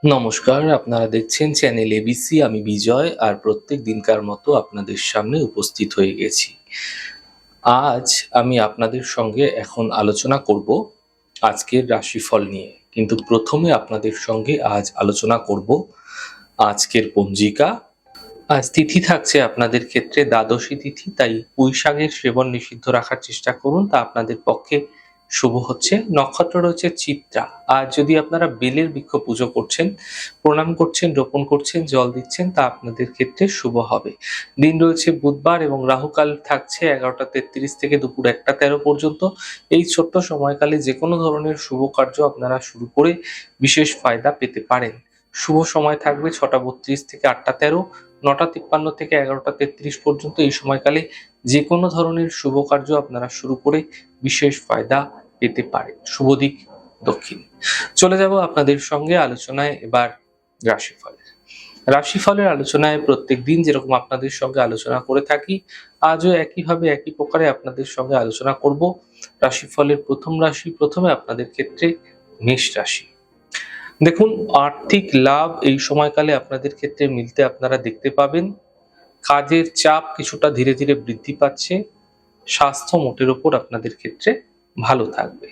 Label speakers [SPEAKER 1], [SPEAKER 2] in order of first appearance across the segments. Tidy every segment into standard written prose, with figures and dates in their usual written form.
[SPEAKER 1] নমস্কার, আপনারা দেখছেন চ্যানেল এবিসি। আমি বিজয়, আর প্রত্যেক দিনকার মতো আপনাদের সামনে উপস্থিত হয়ে গেছি। আজ আমি আপনাদের সঙ্গে এখন আলোচনা করব আজকের রাশিফল নিয়ে। কিন্তু প্রথমে আপনাদের সঙ্গে আজ আলোচনা করব আজকের পঞ্জিকা। আজ তিথি থাকছে আপনাদের ক্ষেত্রে দ্বাদশী তিথি, তাই পুঁই শাকের সেবন নিষিদ্ধ রাখার চেষ্টা করুন, তা আপনাদের পক্ষে শুভ হচ্ছে। নক্ষত্র রয়েছে চিত্রা। আর যদি আপনারা বেলের বৃক্ষ পুজো করছেন, প্রণাম করছেন, রোপণ করছেন, জল দিচ্ছেন, তা আপনাদের ক্ষেত্রে শুভ হবে। দিন রয়েছে বুধবার এবং রাহুকাল থাকছে 11:33 থেকে দুপুর 1:13 পর্যন্ত। এই ছোট্ট সময়কালে যে কোনো ধরনের শুভ কার্য আপনারা শুরু করে বিশেষ ফায়দা পেতে পারেন। শুভ সময় থাকবে 6:32 থেকে 8:13, 9:53 থেকে 11:33 পর্যন্ত। এই সময়কালে যে কোনো ধরনের শুভ কার্য আপনারা শুরু করে বিশেষ ফায়দা পেতে পারেন। শুভ দিক দক্ষিণ। চলে যাব আপনাদের সঙ্গে আলোচনায় এবার রাশিফলের। রাশিফলের আলোচনায় প্রত্যেক দিন যেরকম আপনাদের সঙ্গে আলোচনা করে থাকি, আজও একইভাবে একই প্রকারে আপনাদের সঙ্গে আলোচনা করব রাশিফলের প্রথম রাশি। প্রথমে আপনাদের ক্ষেত্রে মেষ রাশি। দেখুন, আর্থিক লাভ এই সময়কালে আপনাদের ক্ষেত্রে মিলতে আপনারা দেখতে পাবেন। কাজের চাপ কিছুটা ধীরে ধীরে বৃদ্ধি পাচ্ছে। স্বাস্থ্য মোটের ওপর আপনাদের ক্ষেত্রে ভালো থাকবে।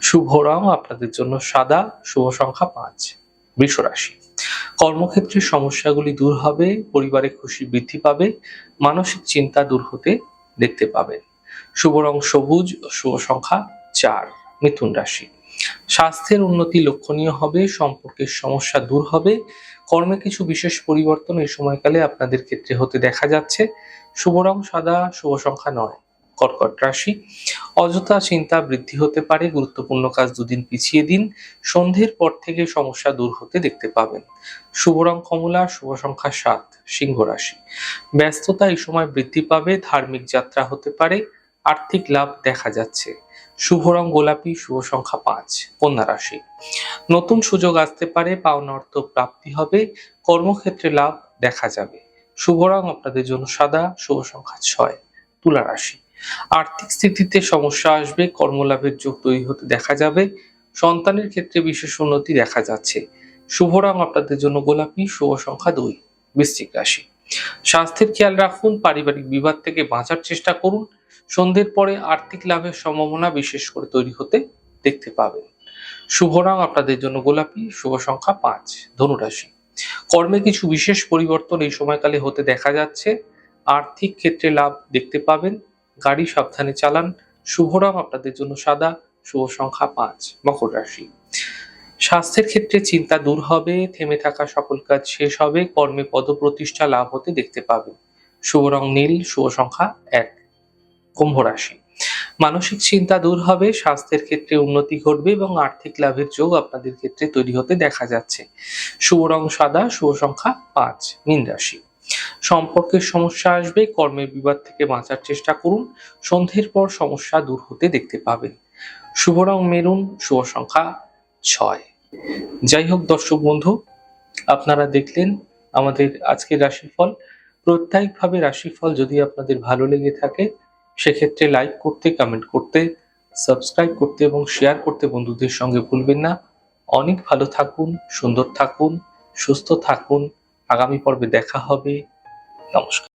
[SPEAKER 1] শুভ রং আপনাদের জন্য সাদা, শুভ সংখ্যা 5। বৃষ রাশি। কর্মক্ষেত্রে সমস্যাগুলি দূর হবে, পরিবারে খুশি বৃদ্ধি পাবে, মানসিক চিন্তা দূর হতে দেখতে পাবেন। শুভ রং সবুজ, শুভ সংখ্যা 4। মিথুন রাশি। স্বাস্থ্যের উন্নতি লক্ষণীয় হবে, সম্পর্কের সমস্যা দূর হবে, কর্মে কিছু বিশেষ পরিবর্তন এই সময়কালে আপনাদের ক্ষেত্রে হতে দেখা যাচ্ছে। শুভ রং সাদা, শুভ সংখ্যা 9। কর্কট রাশি। অযথা চিন্তা বৃদ্ধি হতে পারে, গুরুত্বপূর্ণ কাজ দুদিন পিছিয়ে দিন, সন্ধ্যের পর থেকে সমস্যা দূর হতে দেখতে পাবেন। শুভ রং কমলা, শুভ সংখ্যা 7। সিংহ রাশি। ব্যস্ততা এই সময় বৃদ্ধি পাবে, ধার্মিক যাত্রা হতে পারে, আর্থিক লাভ দেখা যাচ্ছে। শুভ রং গোলাপি, শুভ সংখ্যা 5। কন্যা রাশি। নতুন সুযোগ আসতে পারে, পাওনা অর্থ প্রাপ্তি হবে, কর্মক্ষেত্রে লাভ দেখা যাবে। শুভ রং আপনাদের জন্য সাদা, শুভ সংখ্যা 6। তুলা রাশি। আর্থিক স্থিতিতে সমস্যা আসবে, কর্মলাভের যোগ তৈরি হতে দেখা যাবে, সন্তানের ক্ষেত্রে বিশেষ উন্নতি দেখা যাচ্ছে। শুভ রং আপনাদের জন্য গোলাপি, শুভ সংখ্যা 2। বৃশ্চিক রাশি। স্বাস্থ্যের খেয়াল রাখুন, পারিবারিক বিবাদ থেকে বাঁচার চেষ্টা করুন, সন্ধ্যের পরে আর্থিক লাভের সম্ভাবনা বিশেষ করে তৈরি হতে দেখতে পাবেন। শুভ রং আপনাদের জন্য গোলাপি, শুভ সংখ্যা 5। ধনুরাশি। কর্মে কিছু বিশেষ পরিবর্তন এই সময়কালে হতে দেখা যাচ্ছে, আর্থিক ক্ষেত্রে লাভ দেখতে পাবেন, গাড়ি সাবধানে চালান। শুভ রং আপনাদের জন্য সাদা, শুভ সংখ্যা 5। মকর রাশি। স্বাস্থ্যের ক্ষেত্রে চিন্তা দূর হবে, থেমে থাকা সকল কাজ শেষ হবে, কর্মে পদপ্রতিষ্ঠা লাভ হতে দেখতে পাবেন। শুভ রং নীল, শুভ সংখ্যা 1। কুম্ভ রাশি। মানসিক চিন্তা দূর হবে, স্বাস্থ্যের ক্ষেত্রে উন্নতি ঘটবে এবং আর্থিক লাভের যোগ আপনাদের ক্ষেত্রে তৈরি হতে দেখা যাচ্ছে। শুভ রং সাদা, শুভ সংখ্যা 5। মীন রাশি। সম্পর্কের সমস্যা আসবে, কর্মের বিবাদ থেকে বাঁচার চেষ্টা করুন, সন্ধ্যের পর সমস্যা দূর হতে দেখতে পাবেন। শুভ রং মেরুন, শুভ সংখ্যা 6। যাই হোক দর্শক বন্ধু, আপনারা দেখলেন আমাদের আজকের রাশিফল। প্রত্যেকভাবে রাশিফল যদি আপনাদের ভালো লেগে থাকে, সেক্ষেত্রে লাইক করতে, কমেন্ট করতে, সাবস্ক্রাইব করতে এবং শেয়ার করতে বন্ধুদের সঙ্গে ভুলবেন না। অনেক ভালো থাকুন, সুন্দর থাকুন, সুস্থ থাকুন। আগামী পর্বে দেখা হবে। নমস্কার।